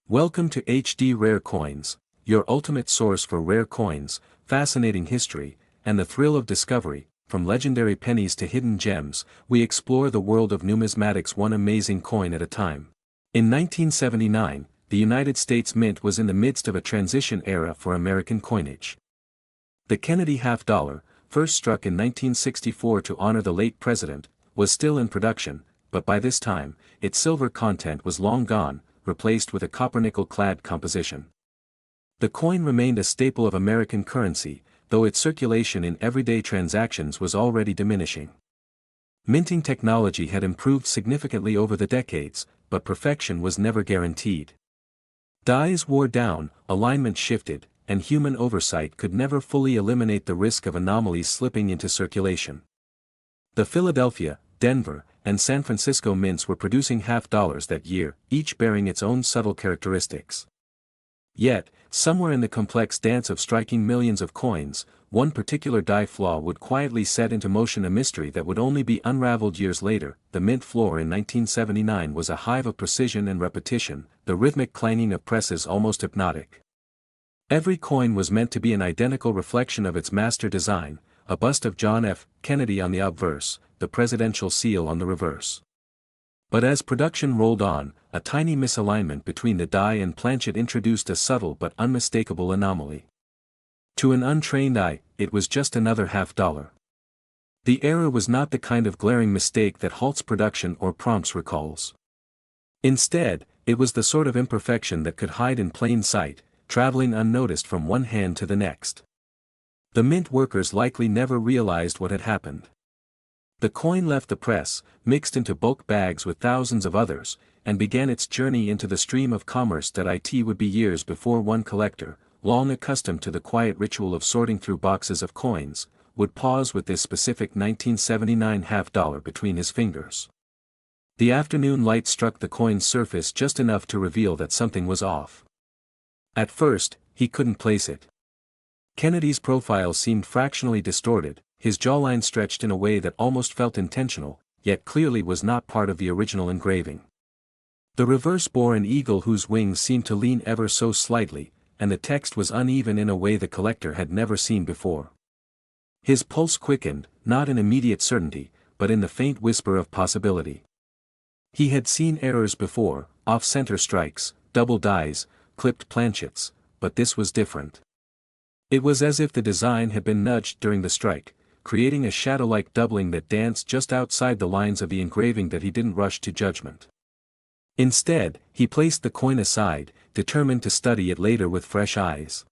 Welcome to HD Rare Coins, your ultimate source for rare coins, fascinating history, and the thrill of discovery. From legendary pennies to hidden gems, we explore the world of numismatics one amazing coin at a time. In 1979, the United States Mint was in the midst of a transition era for American coinage. The Kennedy half-dollar, first struck in 1964 to honor the late president, was still in production, but by this time, its silver content was long gone, replaced with a copper-nickel-clad composition. The coin remained a staple of American currency, though its circulation in everyday transactions was already diminishing. Minting technology had improved significantly over the decades, but perfection was never guaranteed. Dies wore down, alignment shifted, and human oversight could never fully eliminate the risk of anomalies slipping into circulation. The Philadelphia, Denver, and San Francisco mints were producing half-dollars that year, each bearing its own subtle characteristics. Yet, somewhere in the complex dance of striking millions of coins, one particular die flaw would quietly set into motion a mystery that would only be unraveled years later. The mint floor in 1979 was a hive of precision and repetition, the rhythmic clanging of presses almost hypnotic. Every coin was meant to be an identical reflection of its master design, a bust of John F. Kennedy on the obverse, the presidential seal on the reverse. But as production rolled on, a tiny misalignment between the die and planchet introduced a subtle but unmistakable anomaly. To an untrained eye, it was just another half-dollar. The error was not the kind of glaring mistake that halts production or prompts recalls. Instead, it was the sort of imperfection that could hide in plain sight, traveling unnoticed from one hand to the next. The mint workers likely never realized what had happened. The coin left the press, mixed into bulk bags with thousands of others, and began its journey into the stream of commerce that it would be years before one collector, long accustomed to the quiet ritual of sorting through boxes of coins, would pause with this specific 1979 half-dollar between his fingers. The afternoon light struck the coin's surface just enough to reveal that something was off. At first, he couldn't place it. Kennedy's profile seemed fractionally distorted, his jawline stretched in a way that almost felt intentional, yet clearly was not part of the original engraving. The reverse bore an eagle whose wings seemed to lean ever so slightly, and the text was uneven in a way the collector had never seen before. His pulse quickened, not in immediate certainty, but in the faint whisper of possibility. He had seen errors before, off-center strikes, double dies, clipped planchets, but this was different. It was as if the design had been nudged during the strike, creating a shadow-like doubling that danced just outside the lines of the engraving that he didn't rush to judgment. Instead, he placed the coin aside, determined to study it later with fresh eyes.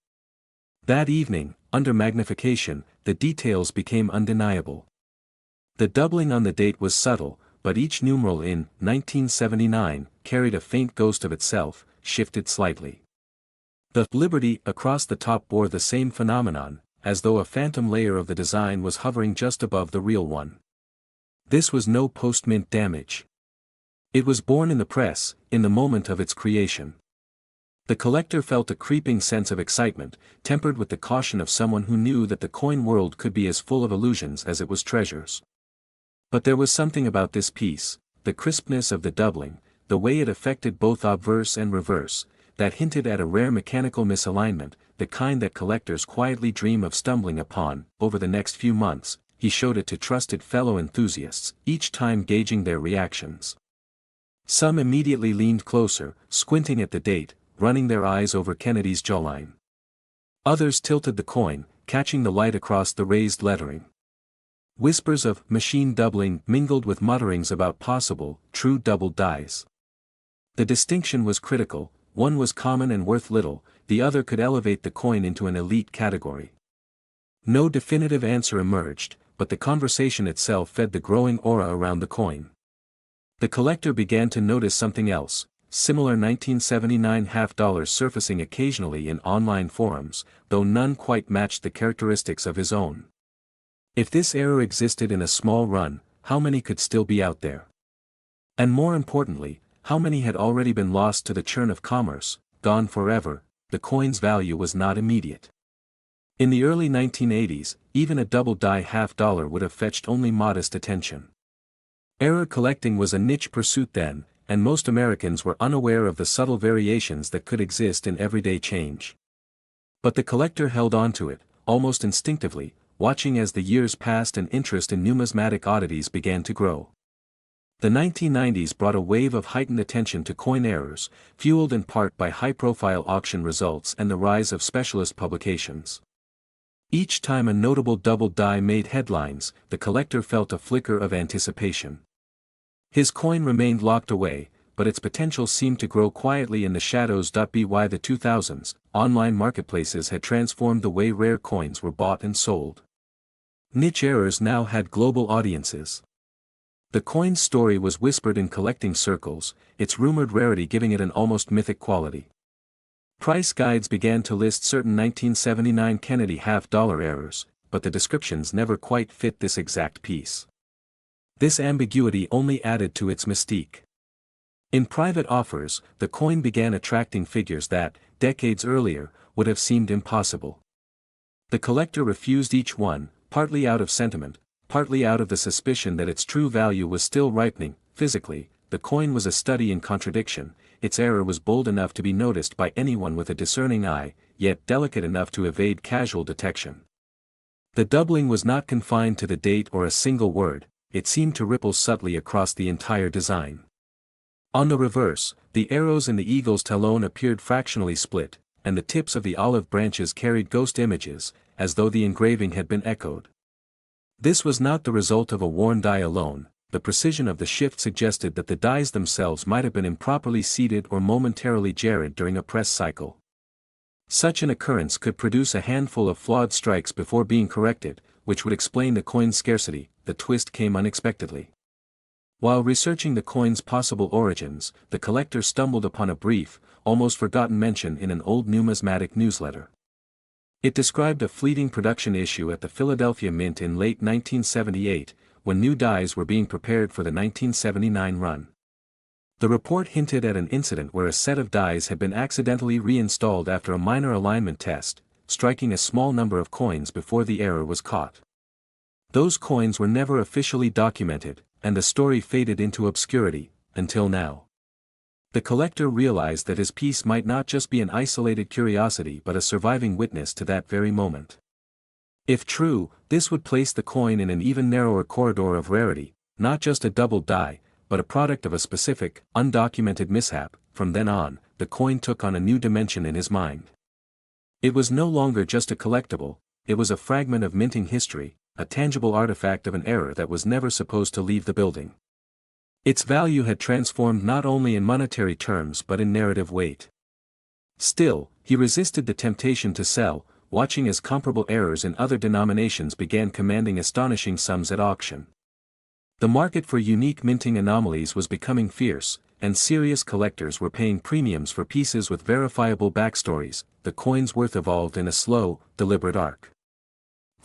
That evening, under magnification, the details became undeniable. The doubling on the date was subtle, but each numeral in 1979 carried a faint ghost of itself, shifted slightly. The Liberty across the top bore the same phenomenon, as though a phantom layer of the design was hovering just above the real one. This was no post-mint damage. It was born in the press, in the moment of its creation. The collector felt a creeping sense of excitement, tempered with the caution of someone who knew that the coin world could be as full of illusions as it was treasures. But there was something about this piece, the crispness of the doubling, the way it affected both obverse and reverse, that hinted at a rare mechanical misalignment, the kind that collectors quietly dream of stumbling upon. Over the next few months, he showed it to trusted fellow enthusiasts, each time gauging their reactions. Some immediately leaned closer, squinting at the date, running their eyes over Kennedy's jawline. Others tilted the coin, catching the light across the raised lettering. Whispers of machine doubling mingled with mutterings about possible, true double dies. The distinction was critical. One was common and worth little, the other could elevate the coin into an elite category. No definitive answer emerged, but the conversation itself fed the growing aura around the coin. The collector began to notice something else, similar 1979 half-dollars surfacing occasionally in online forums, though none quite matched the characteristics of his own. If this error existed in a small run, how many could still be out there? And more importantly, how many had already been lost to the churn of commerce, gone forever? The coin's value was not immediate. In the early 1980s, even a double-die half-dollar would have fetched only modest attention. Error collecting was a niche pursuit then, and most Americans were unaware of the subtle variations that could exist in everyday change. But the collector held on to it, almost instinctively, watching as the years passed and interest in numismatic oddities began to grow. The 1990s brought a wave of heightened attention to coin errors, fueled in part by high-profile auction results and the rise of specialist publications. Each time a notable double die made headlines, the collector felt a flicker of anticipation. His coin remained locked away, but its potential seemed to grow quietly in the shadows. By the 2000s, online marketplaces had transformed the way rare coins were bought and sold. Niche errors now had global audiences. The coin's story was whispered in collecting circles, its rumored rarity giving it an almost mythic quality. Price guides began to list certain 1979 Kennedy half-dollar errors, but the descriptions never quite fit this exact piece. This ambiguity only added to its mystique. In private offers, the coin began attracting figures that, decades earlier, would have seemed impossible. The collector refused each one, partly out of sentiment, partly out of the suspicion that its true value was still ripening. Physically, the coin was a study in contradiction. Its error was bold enough to be noticed by anyone with a discerning eye, yet delicate enough to evade casual detection. The doubling was not confined to the date or a single word, it seemed to ripple subtly across the entire design. On the reverse, the arrows in the eagle's talon appeared fractionally split, and the tips of the olive branches carried ghost images, as though the engraving had been echoed. This was not the result of a worn die alone. The precision of the shift suggested that the dies themselves might have been improperly seated or momentarily jarred during a press cycle. Such an occurrence could produce a handful of flawed strikes before being corrected, which would explain the coin's scarcity. The twist came unexpectedly. While researching the coin's possible origins, the collector stumbled upon a brief, almost forgotten mention in an old numismatic newsletter. It described a fleeting production issue at the Philadelphia Mint in late 1978, when new dies were being prepared for the 1979 run. The report hinted at an incident where a set of dies had been accidentally reinstalled after a minor alignment test, striking a small number of coins before the error was caught. Those coins were never officially documented, and the story faded into obscurity, until now. The collector realized that his piece might not just be an isolated curiosity but a surviving witness to that very moment. If true, this would place the coin in an even narrower corridor of rarity, not just a double die, but a product of a specific, undocumented mishap. From then on, the coin took on a new dimension in his mind. It was no longer just a collectible, it was a fragment of minting history, a tangible artifact of an era that was never supposed to leave the building. Its value had transformed not only in monetary terms but in narrative weight. Still, he resisted the temptation to sell, watching as comparable errors in other denominations began commanding astonishing sums at auction. The market for unique minting anomalies was becoming fierce, and serious collectors were paying premiums for pieces with verifiable backstories. The coin's worth evolved in a slow, deliberate arc.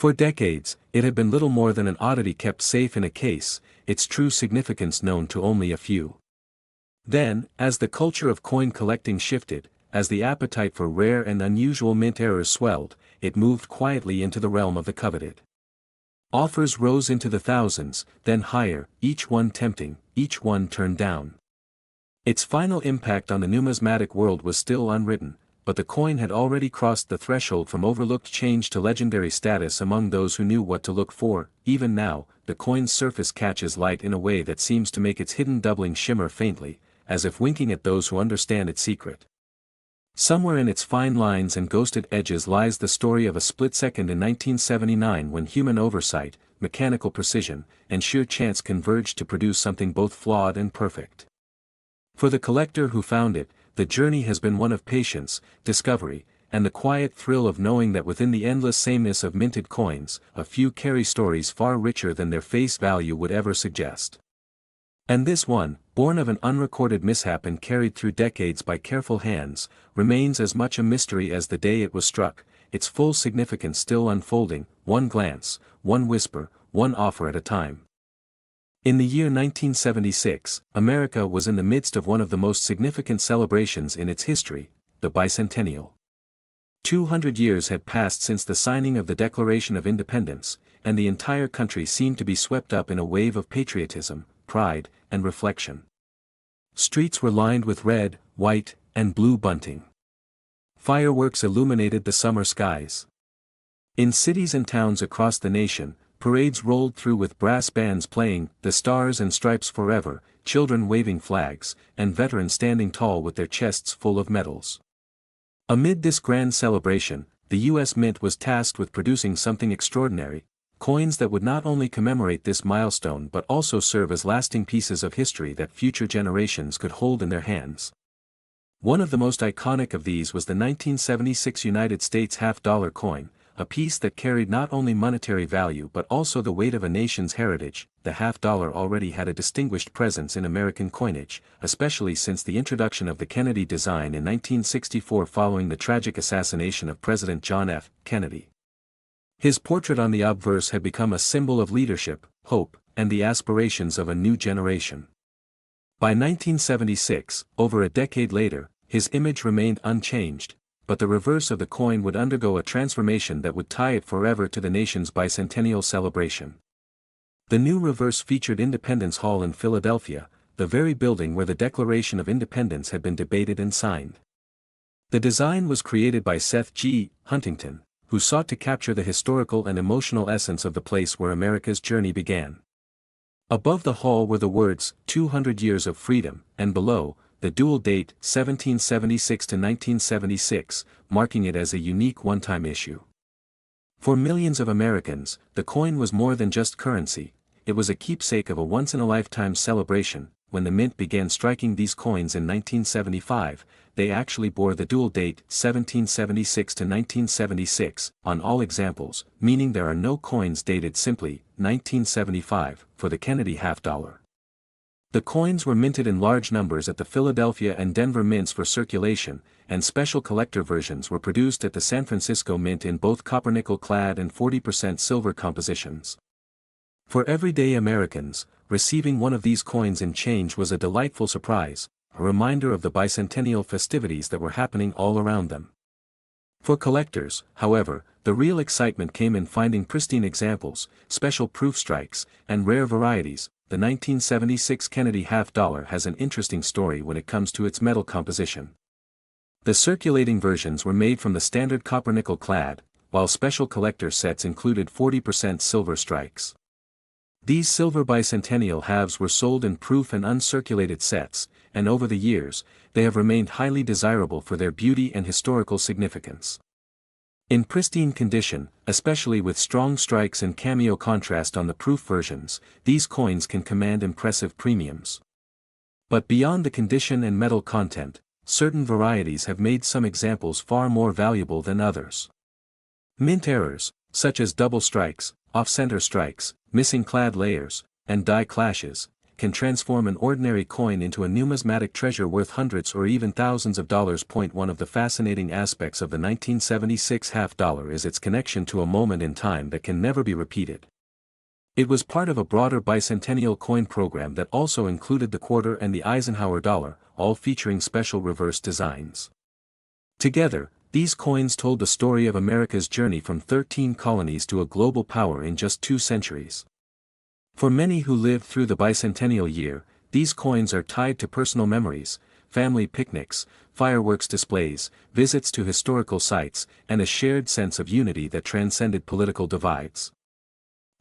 For decades, it had been little more than an oddity kept safe in a case, its true significance known to only a few. Then, as the culture of coin collecting shifted, as the appetite for rare and unusual mint errors swelled, it moved quietly into the realm of the coveted. Offers rose into the thousands, then higher, each one tempting, each one turned down. Its final impact on the numismatic world was still unwritten, but the coin had already crossed the threshold from overlooked change to legendary status among those who knew what to look for. Even now, the coin's surface catches light in a way that seems to make its hidden doubling shimmer faintly, as if winking at those who understand its secret. Somewhere in its fine lines and ghosted edges lies the story of a split second in 1979 when human oversight, mechanical precision, and sheer chance converged to produce something both flawed and perfect. For the collector who found it, the journey has been one of patience, discovery, and the quiet thrill of knowing that within the endless sameness of minted coins, a few carry stories far richer than their face value would ever suggest. And this one, born of an unrecorded mishap and carried through decades by careful hands, remains as much a mystery as the day it was struck, its full significance still unfolding, one glance, one whisper, one offer at a time. In the year 1976, America was in the midst of one of the most significant celebrations in its history, the bicentennial. 200 years had passed since the signing of the Declaration of Independence, and the entire country seemed to be swept up in a wave of patriotism, pride, and reflection. Streets were lined with red, white, and blue bunting. Fireworks illuminated the summer skies. In cities and towns across the nation, parades rolled through with brass bands playing "The Stars and Stripes Forever," children waving flags, and veterans standing tall with their chests full of medals. Amid this grand celebration, the U.S. Mint was tasked with producing something extraordinary: coins that would not only commemorate this milestone but also serve as lasting pieces of history that future generations could hold in their hands. One of the most iconic of these was the 1976 United States half-dollar coin, a piece that carried not only monetary value but also the weight of a nation's heritage. The half-dollar already had a distinguished presence in American coinage, especially since the introduction of the Kennedy design in 1964 following the tragic assassination of President John F. Kennedy. His portrait on the obverse had become a symbol of leadership, hope, and the aspirations of a new generation. By 1976, over a decade later, his image remained unchanged, but the reverse of the coin would undergo a transformation that would tie it forever to the nation's bicentennial celebration. The new reverse featured Independence Hall in Philadelphia, the very building where the Declaration of Independence had been debated and signed. The design was created by Seth G. Huntington, who sought to capture the historical and emotional essence of the place where America's journey began. Above the hall were the words, 200 Years of Freedom, and below, the dual date, 1776 to 1976, marking it as a unique one-time issue. For millions of Americans, the coin was more than just currency. It was a keepsake of a once-in-a-lifetime celebration. When the mint began striking these coins in 1975, they actually bore the dual date, 1776 to 1976, on all examples, meaning there are no coins dated simply 1975 for the Kennedy half-dollar. The coins were minted in large numbers at the Philadelphia and Denver mints for circulation, and special collector versions were produced at the San Francisco Mint in both copper-nickel-clad and 40% silver compositions. For everyday Americans, receiving one of these coins in change was a delightful surprise, a reminder of the bicentennial festivities that were happening all around them. For collectors, however, the real excitement came in finding pristine examples, special proof strikes, and rare varieties. The 1976 Kennedy half-dollar has an interesting story when it comes to its metal composition. The circulating versions were made from the standard copper-nickel clad, while special collector sets included 40% silver strikes. These silver bicentennial halves were sold in proof and uncirculated sets, and over the years, they have remained highly desirable for their beauty and historical significance. In pristine condition, especially with strong strikes and cameo contrast on the proof versions, these coins can command impressive premiums. But beyond the condition and metal content, certain varieties have made some examples far more valuable than others. Mint errors, such as double strikes, off-center strikes, missing clad layers, and die clashes, can transform an ordinary coin into a numismatic treasure worth hundreds or even thousands of dollars. One of the fascinating aspects of the 1976 half-dollar is its connection to a moment in time that can never be repeated. It was part of a broader bicentennial coin program that also included the quarter and the Eisenhower dollar, all featuring special reverse designs. Together, these coins told the story of America's journey from 13 colonies to a global power in just 2 centuries. For many who lived through the bicentennial year, these coins are tied to personal memories, family picnics, fireworks displays, visits to historical sites, and a shared sense of unity that transcended political divides.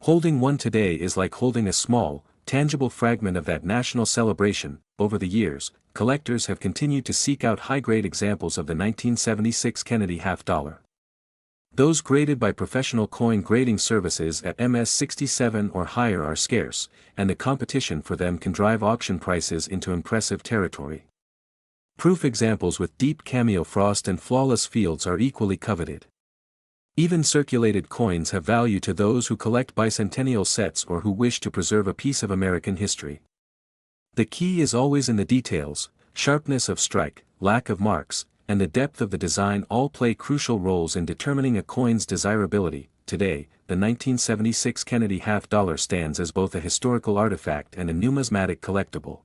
Holding one today is like holding a small, tangible fragment of that national celebration. Over the years, collectors have continued to seek out high-grade examples of the 1976 Kennedy half-dollar. Those graded by professional coin grading services at MS-67 or higher are scarce, and the competition for them can drive auction prices into impressive territory. Proof examples with deep cameo frost and flawless fields are equally coveted. Even circulated coins have value to those who collect bicentennial sets or who wish to preserve a piece of American history. The key is always in the details. Sharpness of strike, lack of marks, and the depth of the design all play crucial roles in determining a coin's desirability. Today, the 1976 Kennedy half-dollar stands as both a historical artifact and a numismatic collectible.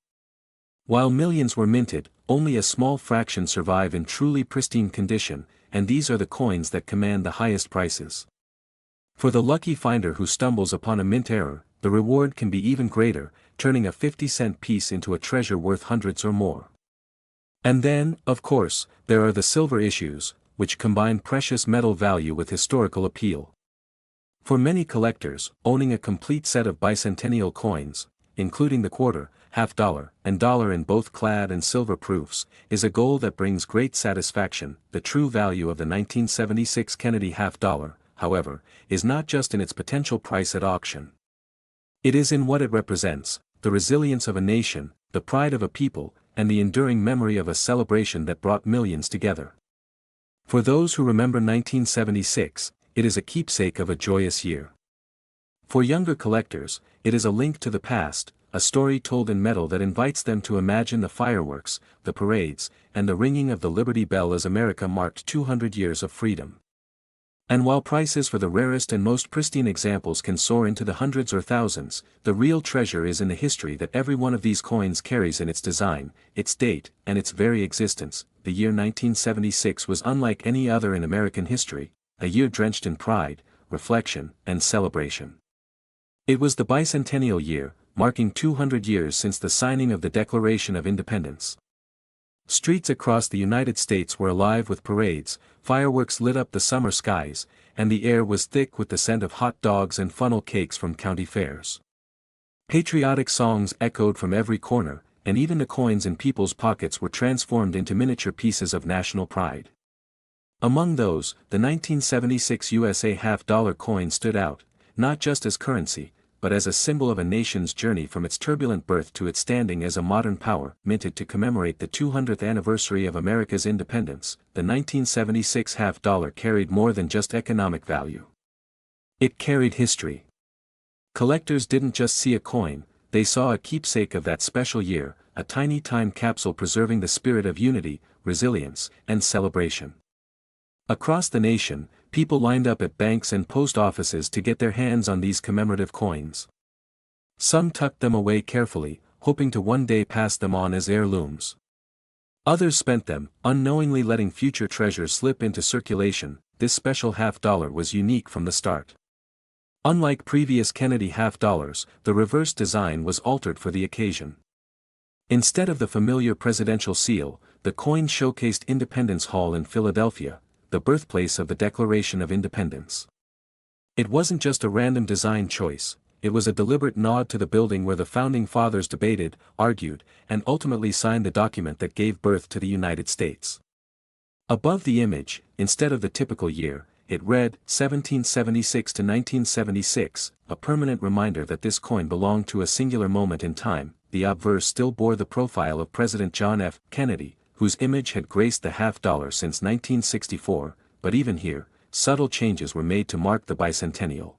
While millions were minted, only a small fraction survive in truly pristine condition, and these are the coins that command the highest prices. For the lucky finder who stumbles upon a mint error, the reward can be even greater, turning a 50-cent piece into a treasure worth hundreds or more. And then, of course, there are the silver issues, which combine precious metal value with historical appeal. For many collectors, owning a complete set of bicentennial coins, including the quarter, half-dollar, and dollar in both clad and silver proofs, is a goal that brings great satisfaction. The true value of the 1976 Kennedy half-dollar, however, is not just in its potential price at auction. It is in what it represents, the resilience of a nation, the pride of a people, and the enduring memory of a celebration that brought millions together. For those who remember 1976, it is a keepsake of a joyous year. For younger collectors, it is a link to the past, a story told in metal that invites them to imagine the fireworks, the parades, and the ringing of the Liberty Bell as America marked 200 years of freedom. And while prices for the rarest and most pristine examples can soar into the hundreds or thousands, the real treasure is in the history that every one of these coins carries in its design, its date, and its very existence. The year 1976 was unlike any other in American history, a year drenched in pride, reflection, and celebration. It was the bicentennial year, marking 200 years since the signing of the Declaration of Independence. Streets across the United States were alive with parades, fireworks lit up the summer skies, and the air was thick with the scent of hot dogs and funnel cakes from county fairs. Patriotic songs echoed from every corner, and even the coins in people's pockets were transformed into miniature pieces of national pride. Among those, the 1976 USA half-dollar coin stood out, not just as currency, but as a symbol of a nation's journey from its turbulent birth to its standing as a modern power. Minted to commemorate the 200th anniversary of America's independence, the 1976 half-dollar carried more than just economic value. It carried history. Collectors didn't just see a coin, they saw a keepsake of that special year, a tiny time capsule preserving the spirit of unity, resilience, and celebration. Across the nation, people lined up at banks and post offices to get their hands on these commemorative coins. Some tucked them away carefully, hoping to one day pass them on as heirlooms. Others spent them, unknowingly letting future treasures slip into circulation. This special half-dollar was unique from the start. Unlike previous Kennedy half-dollars, the reverse design was altered for the occasion. Instead of the familiar presidential seal, the coin showcased Independence Hall in Philadelphia, the birthplace of the Declaration of Independence. It wasn't just a random design choice, it was a deliberate nod to the building where the Founding Fathers debated, argued, and ultimately signed the document that gave birth to the United States. Above the image, instead of the typical year, it read, 1776 to 1976, a permanent reminder that this coin belonged to a singular moment in time. The obverse still bore the profile of President John F. Kennedy, whose image had graced the half-dollar since 1964, but even here, subtle changes were made to mark the bicentennial.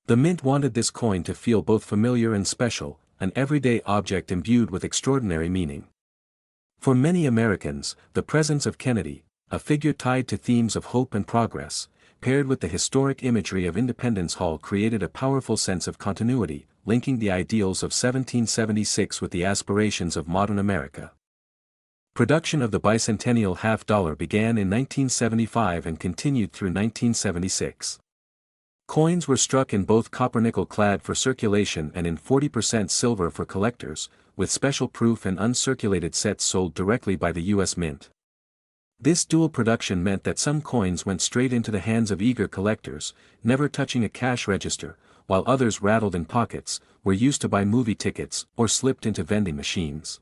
The mint wanted this coin to feel both familiar and special, an everyday object imbued with extraordinary meaning. For many Americans, the presence of Kennedy, a figure tied to themes of hope and progress, paired with the historic imagery of Independence Hall created a powerful sense of continuity, linking the ideals of 1776 with the aspirations of modern America. Production of the bicentennial half-dollar began in 1975 and continued through 1976. Coins were struck in both copper-nickel clad for circulation and in 40% silver for collectors, with special proof and uncirculated sets sold directly by the U.S. Mint. This dual production meant that some coins went straight into the hands of eager collectors, never touching a cash register, while others rattled in pockets, were used to buy movie tickets, or slipped into vending machines.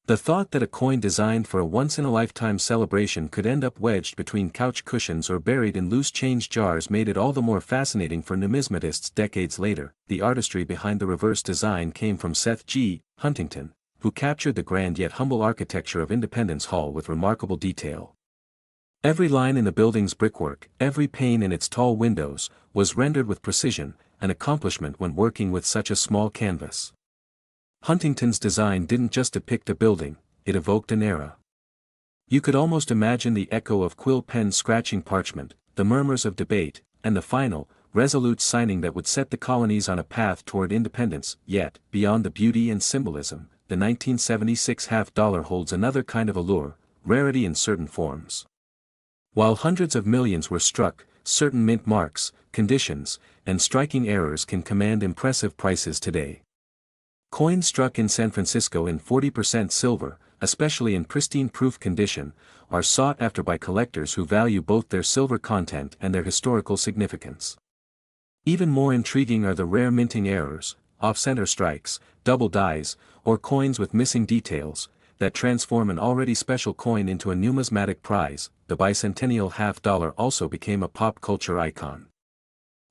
The thought that a coin designed for a once-in-a-lifetime celebration could end up wedged between couch cushions or buried in loose change jars made it all the more fascinating for numismatists decades later. The artistry behind the reverse design came from Seth G. Huntington, who captured the grand yet humble architecture of Independence Hall with remarkable detail. Every line in the building's brickwork, every pane in its tall windows, was rendered with precision, an accomplishment when working with such a small canvas. Huntington's design didn't just depict a building, it evoked an era. You could almost imagine the echo of quill pens scratching parchment, the murmurs of debate, and the final, resolute signing that would set the colonies on a path toward independence. Yet, beyond the beauty and symbolism, the 1976 half-dollar holds another kind of allure, rarity in certain forms. While hundreds of millions were struck, certain mint marks, conditions, and striking errors can command impressive prices today. Coins struck in San Francisco in 40% silver, especially in pristine proof condition, are sought after by collectors who value both their silver content and their historical significance. Even more intriguing are the rare minting errors, off-center strikes, double dies, or coins with missing details, that transform an already special coin into a numismatic prize. The bicentennial $50 also became a pop culture icon.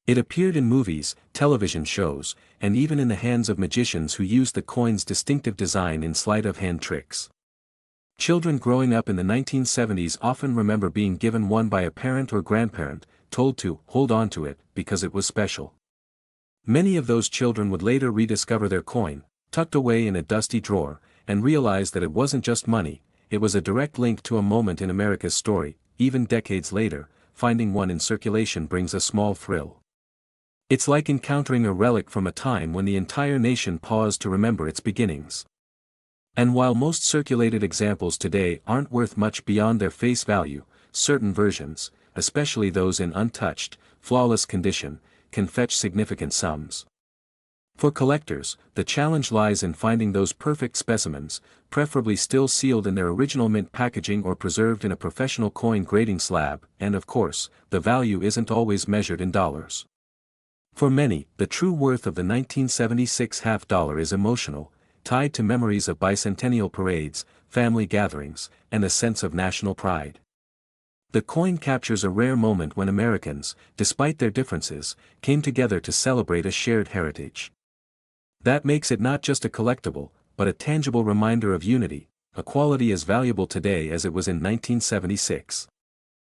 It appeared in movies, television shows, and even in the hands of magicians who used the coin's distinctive design in sleight-of-hand tricks. Children growing up in the 1970s often remember being given one by a parent or grandparent, told to hold on to it because it was special. Many of those children would later rediscover their coin, tucked away in a dusty drawer, and realize that it wasn't just money, it was a direct link to a moment in America's story. Even decades later, finding one in circulation brings a small thrill. It's like encountering a relic from a time when the entire nation paused to remember its beginnings. And while most circulated examples today aren't worth much beyond their face value, certain versions, especially those in untouched, flawless condition, can fetch significant sums. For collectors, the challenge lies in finding those perfect specimens, preferably still sealed in their original mint packaging or preserved in a professional coin grading slab, and of course, the value isn't always measured in dollars. For many, the true worth of the 1976 $50 is emotional, tied to memories of bicentennial parades, family gatherings, and a sense of national pride. The coin captures a rare moment when Americans, despite their differences, came together to celebrate a shared heritage. That makes it not just a collectible, but a tangible reminder of unity, a quality as valuable today as it was in 1976.